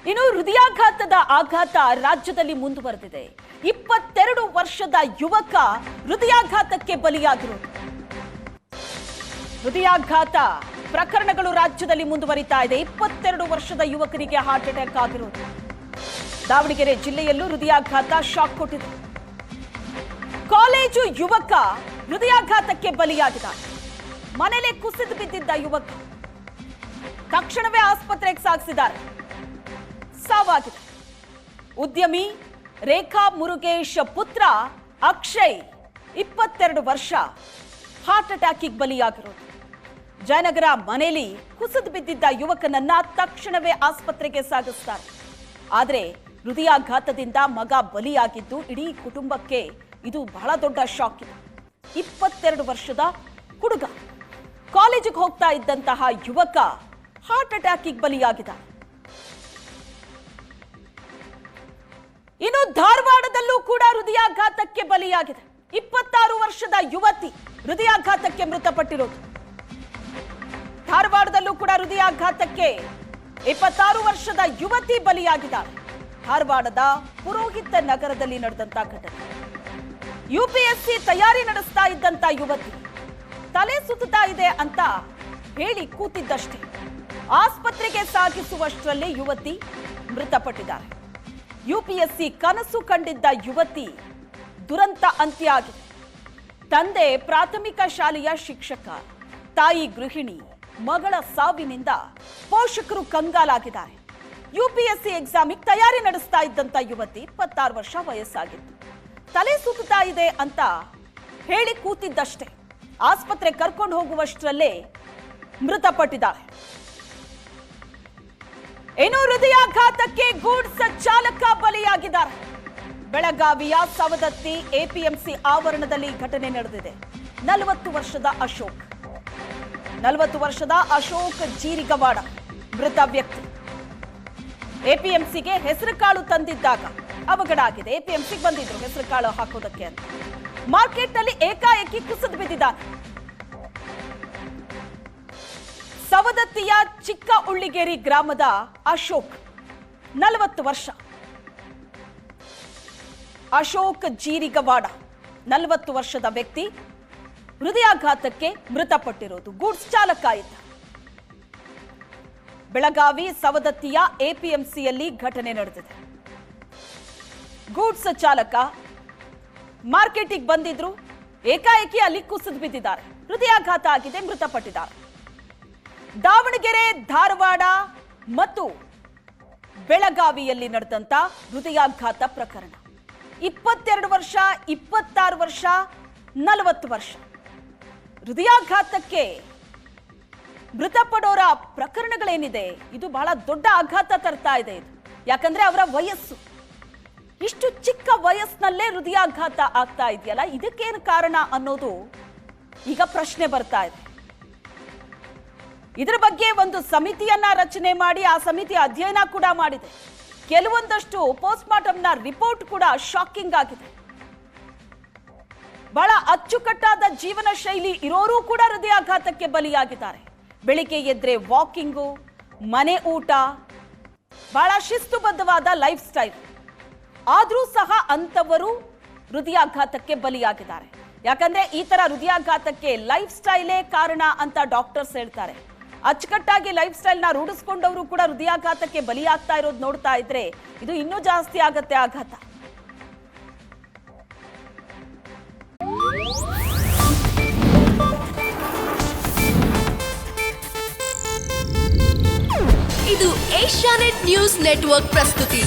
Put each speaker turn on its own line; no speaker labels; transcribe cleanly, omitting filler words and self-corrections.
ಇನ್ನು ಹೃದಯಾಘಾತದ ಆಘಾತ ರಾಜ್ಯದಲ್ಲಿ ಮುಂದುವರೆದಿದೆ. 22 ವರ್ಷದ ಯುವಕ ಹೃದಯಾಘಾತಕ್ಕೆ ಬಲಿಯಾಗಿರುವುದು. ಹೃದಯಾಘಾತ ಪ್ರಕರಣಗಳು ರಾಜ್ಯದಲ್ಲಿ ಮುಂದುವರಿತಾ ಇದೆ. 22 ವರ್ಷದ ಯುವಕನಿಗೆ ಹಾರ್ಟ್ ಅಟ್ಯಾಕ್ ಆಗಿರುವುದು. ದಾವಣಗೆರೆ ಜಿಲ್ಲೆಯಲ್ಲೂ ಹೃದಯಾಘಾತ ಶಾಕ್ ಕೊಟ್ಟಿದೆ. ಕಾಲೇಜು ಯುವಕ ಹೃದಯಾಘಾತಕ್ಕೆ ಬಲಿಯಾಗಿದ್ದಾನೆ. ಮನೆಯಲ್ಲೇ ಕುಸಿದು ಬಿದ್ದಿದ್ದ ಯುವಕ ತಕ್ಷಣವೇ ಆಸ್ಪತ್ರೆಗೆ ಸಾಗಿಸಿದ್ದಾರೆ. ಸಾವಾಗಿದೆ. ಉದ್ಯಮಿ ರೇಖಾ ಮುರುಗೇಶ್ ಪುತ್ರ ಅಕ್ಷಯ್ 22 ವರ್ಷ ಹಾರ್ಟ್ ಅಟ್ಯಾಕಿಗೆ ಬಲಿಯಾಗಿರೋದು. ಜಯನಗರ ಮನೆಯಲ್ಲಿ ಕುಸಿದು ಬಿದ್ದಿದ್ದ ಯುವಕನನ್ನ ತಕ್ಷಣವೇ ಆಸ್ಪತ್ರೆಗೆ ಸಾಗಿಸ್ತಾರೆ. ಆದರೆ ಹೃದಯಾಘಾತದಿಂದ ಮಗ ಬಲಿಯಾಗಿದ್ದು ಇಡೀ ಕುಟುಂಬಕ್ಕೆ ಇದು ಬಹಳ ದೊಡ್ಡ ಶಾಕ್ ಇದೆ. 22 ವರ್ಷದ ಹುಡುಗ ಕಾಲೇಜಿಗೆ ಹೋಗ್ತಾ ಇದ್ದಂತಹ ಯುವಕ ಹಾರ್ಟ್ ಅಟ್ಯಾಕಿಗೆ ಬಲಿಯಾಗಿದ್ದಾನೆ. ಇನ್ನು ಧಾರವಾಡದಲ್ಲೂ ಕೂಡ ಹೃದಯಾಘಾತಕ್ಕೆ ಬಲಿಯಾಗಿದೆ. 26 ವರ್ಷದ ಯುವತಿ ಹೃದಯಾಘಾತಕ್ಕೆ ಮೃತಪಟ್ಟಿರೋದು. ಧಾರವಾಡದಲ್ಲೂ ಕೂಡ ಹೃದಯಾಘಾತಕ್ಕೆ 26 ವರ್ಷದ ಯುವತಿ ಬಲಿಯಾಗಿದ್ದಾರೆ. ಧಾರವಾಡದ ಪುರೋಹಿತ ನಗರದಲ್ಲಿ ನಡೆದಂತ ಘಟನೆ. ಯುಪಿಎಸ್ಸಿ ತಯಾರಿ ನಡೆಸ್ತಾ ಇದ್ದಂತ ಯುವತಿ ತಲೆ ಸುತ್ತಾ ಇದೆ ಅಂತ ಹೇಳಿ ಕೂತಿದ್ದಷ್ಟೇ ಆಸ್ಪತ್ರೆಗೆ ಸಾಗಿಸುವಷ್ಟರಲ್ಲಿ ಯುವತಿ ಮೃತಪಟ್ಟಿದ್ದಾರೆ. ಯುಪಿಎಸ್ಸಿ ಕನಸು ಕಂಡಿದ್ದ ಯುವತಿ ದುರಂತ ಅಂತ್ಯ ಆಗಿದೆ. ತಂದೆ ಪ್ರಾಥಮಿಕ ಶಾಲೆಯ ಶಿಕ್ಷಕ, ತಾಯಿ ಗೃಹಿಣಿ. ಮಗಳ ಸಾವಿನಿಂದ ಪೋಷಕರು ಕಂಗಾಲಾಗಿದ್ದಾರೆ. ಯುಪಿಎಸ್ಸಿ ಎಕ್ಸಾಮಿಗೆ ತಯಾರಿ ನಡೆಸ್ತಾ ಇದ್ದಂತ ಯುವತಿ 26 ವರ್ಷ ವಯಸ್ಸಾಗಿತ್ತು. ತಲೆ ಸುತ್ತಾ ಇದೆ ಅಂತ ಹೇಳಿ ಕೂತಿದ್ದಷ್ಟೇ ಆಸ್ಪತ್ರೆ ಕರ್ಕೊಂಡು ಹೋಗುವಷ್ಟರಲ್ಲೇ ಮೃತಪಟ್ಟಿದ್ದಾರೆ. ಇನ್ನು ಹೃದಯಾಘಾತಕ್ಕೆ ಗೂಡ್ಸ್ ಚಾಲಕ ಬಲಿಯಾಗಿದ್ದಾರೆ. ಬೆಳಗಾವಿಯ ಸವದತ್ತಿ ಎಪಿಎಂಸಿ ಆವರಣದಲ್ಲಿ ಘಟನೆ ನಡೆದಿದೆ. 40 ವರ್ಷದ ಅಶೋಕ್ ಜೀರಿಗವಾಡ ಮೃತ ವ್ಯಕ್ತಿ. ಎಪಿಎಂಸಿಗೆ ಹೆಸರುಕಾಳು ತಂದಿದ್ದಾಗ ಅವಘಡ ಆಗಿದೆ. ಎಪಿಎಂಸಿಗೆ ಬಂದಿದ್ರು ಹೆಸರುಕಾಳು ಹಾಕೋದಕ್ಕೆ ಅಂತ. ಮಾರ್ಕೆಟ್ನಲ್ಲಿ ಏಕಾಏಕಿ ಕುಸಿದು ಬಿದ್ದಿದ್ದಾನೆ. ಸವದತ್ತಿಯ ಚಿಕ್ಕ ಉಳ್ಳಿಗೇರಿ ಗ್ರಾಮದ ಅಶೋಕ್ 40 ವರ್ಷ. ಅಶೋಕ್ ಜೀರಿಗವಾಡ 40 ವರ್ಷದ ವ್ಯಕ್ತಿ ಹೃದಯಾಘಾತಕ್ಕೆ ಮೃತಪಟ್ಟಿರೋದು. ಗೂಡ್ಸ್ ಚಾಲಕ ಇದ್ದ. ಬೆಳಗಾವಿ ಸವದತ್ತಿಯ ಎಪಿಎಂಸಿಯಲ್ಲಿ ಘಟನೆ ನಡೆದಿದೆ. ಗೂಡ್ಸ್ ಚಾಲಕ ಮಾರ್ಕೆಟಿಗೆ ಬಂದಿದ್ರು, ಏಕಾಏಕಿ ಅಲ್ಲಿ ಕುಸಿದು ಬಿದ್ದಿದ್ದಾರೆ. ಹೃದಯಾಘಾತ ಆಗಿದೆ, ಮೃತಪಟ್ಟಿದ್ದಾರೆ. ದಾವಣಗೆರೆ, ಧಾರವಾಡ ಮತ್ತು ಬೆಳಗಾವಿಯಲ್ಲಿ ನಡೆದಂತ ಹೃದಯಾಘಾತ ಪ್ರಕರಣ. 22 ವರ್ಷ, 26 ವರ್ಷ, 40 ವರ್ಷ ಹೃದಯಾಘಾತಕ್ಕೆ ಮೃತಪಡೋರ ಪ್ರಕರಣಗಳೇನಿದೆ ಇದು ಬಹಳ ದೊಡ್ಡ ಆಘಾತ ತರ್ತಾ ಇದೆ. ಇದು ಯಾಕಂದ್ರೆ ಅವರ ವಯಸ್ಸು ಇಷ್ಟು ಚಿಕ್ಕ ವಯಸ್ಸಿನಲ್ಲೇ ಹೃದಯಾಘಾತ ಆಗ್ತಾ ಇದೆಯಲ್ಲ, ಇದಕ್ಕೇನು ಕಾರಣ ಅನ್ನೋದು ಈಗ ಪ್ರಶ್ನೆ ಬರ್ತಾ ಇದೆ. ಇದರ ಬಗ್ಗೆ ಒಂದು ಸಮಿತಿಯನ್ನ ರಚನೆ ಮಾಡಿ ಆ ಸಮಿತಿ ಅಧ್ಯಯನ ಕೂಡ ಮಾಡಿದೆ. ಕೆಲವೊಂದಷ್ಟು ಪೋಸ್ಟ್ ಮಾರ್ಟಂನ ರಿಪೋರ್ಟ್ ಕೂಡ ಶಾಕಿಂಗ್ ಆಗಿದೆ. ಬಹಳ ಅಚ್ಚುಕಟ್ಟಾದ ಜೀವನ ಶೈಲಿ ಇರೋರು ಕೂಡ ಹೃದಯಾಘಾತಕ್ಕೆ ಬಲಿಯಾಗಿದ್ದಾರೆ. ಬೆಳಿಗ್ಗೆ ಎದ್ರೆ ವಾಕಿಂಗು, ಮನೆ ಊಟ, ಬಹಳ ಶಿಸ್ತುಬದ್ಧವಾದ ಲೈಫ್ ಸ್ಟೈಲ್. ಆದರೂ ಸಹ ಅಂತವರು ಹೃದಯಾಘಾತಕ್ಕೆ ಬಲಿಯಾಗಿದ್ದಾರೆ. ಯಾಕಂದ್ರೆ ಈ ತರ ಹೃದಯಾಘಾತಕ್ಕೆ ಲೈಫ್ ಸ್ಟೈಲೇ ಕಾರಣ ಅಂತ ಡಾಕ್ಟರ್ಸ್ ಹೇಳ್ತಾರೆ. ಅಚ್ಚುಕಟ್ಟಾಗಿ ಲೈಫ್ ಸ್ಟೈಲ್ನ ರೂಢಿಸ್ಕೊಂಡವರು ಕೂಡ ಹೃದಯಾಘಾತಕ್ಕೆ ಬಲಿಯಾಗ್ತಾ ಇರೋದು ನೋಡ್ತಾ ಇದ್ರೆ ಇದು ಇನ್ನೂ ಜಾಸ್ತಿ ಆಗತ್ತೆ ಆಘಾತ.
ಇದು ಏಷ್ಯಾನೆಟ್ ನ್ಯೂಸ್ ನೆಟ್ವರ್ಕ್ ಪ್ರಸ್ತುತಿ.